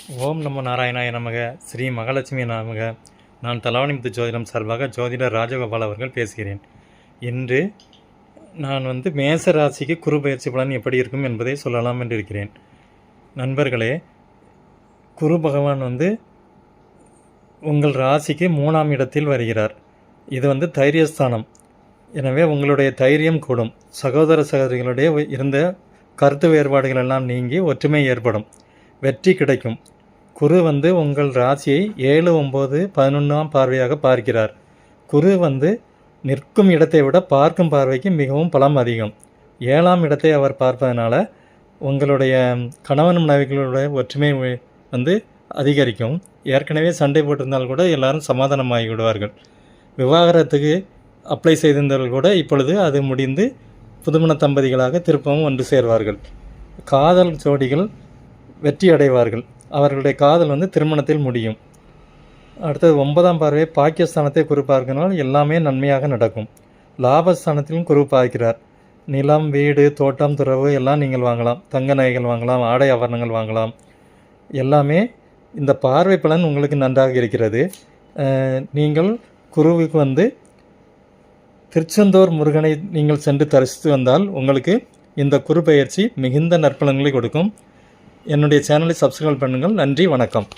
ஓம் நமோ நாராயணாய நமக. ஸ்ரீ மகாலட்சுமி நமக. நான் தலாவணிமுத்து ஜோதிடம் சார்பாக ஜோதிடர் ராஜகோபால் அவர்கள் பேசுகிறேன். இன்று நான் மேச ராசிக்கு குரு பயிற்சி பலன் எப்படி இருக்கும் என்பதை சொல்லலாம் என்று இருக்கிறேன். நண்பர்களே, குரு பகவான் உங்கள் ராசிக்கு 3ஆம் இடத்தில் வருகிறார். இது தைரியஸ்தானம். எனவே உங்களுடைய தைரியம் கூடும். சகோதர சகோதரிகளுடைய இருந்த கருத்து வேறுபாடுகள் எல்லாம் நீங்கி ஒற்றுமை ஏற்படும். வெற்றி கிடைக்கும். குரு உங்கள் ராசியை 7, 9, 11ஆம் பார்வையாக பார்க்கிறார். குரு நிற்கும் இடத்தை விட பார்க்கும் பார்வைக்கு மிகவும் பலம் அதிகம். 7ஆம் இடத்தை அவர் பார்ப்பதனால உங்களுடைய கணவன் மனைவிகளுடைய ஒற்றுமை அதிகரிக்கும். ஏற்கனவே சண்டை போட்டிருந்தால் கூட எல்லாரும் சமாதானமாகி விடுவார்கள். விவாகரத்துக்கு அப்ளை செய்திருந்தவர்கள் கூட இப்பொழுது அது முடிந்து புதுமண தம்பதிகளாக திருப்பவும் ஒன்று சேர்வார்கள். காதல் ஜோடிகள் வெற்றி அடைவார்கள். அவர்களுடைய காதல் திருமணத்தில் முடியும். அடுத்தது 9ஆம் பார்வை பாக்கியஸ்தானத்தை குரு பார்க்கிறனால் எல்லாமே நன்மையாக நடக்கும். லாபஸ்தானத்திலும் குரு பார்க்கிறார். நிலம், வீடு, தோட்டம், துறவு எல்லாம் நீங்கள் வாங்கலாம். தங்க நகைகள் வாங்கலாம். ஆடை ஆபரணங்கள் வாங்கலாம். எல்லாமே இந்த பார்வை பலன் உங்களுக்கு நன்றாக இருக்கிறது. நீங்கள் குருவுக்கு திருச்செந்தூர் முருகனை நீங்கள் சென்று தரிசித்து வந்தால் உங்களுக்கு இந்த குரு பயிற்சி மிகுந்த நற்பலன்களை கொடுக்கும். என்னுடைய சேனலை சப்ஸ்கிரைப் பண்ணுங்கள். நன்றி, வணக்கம்.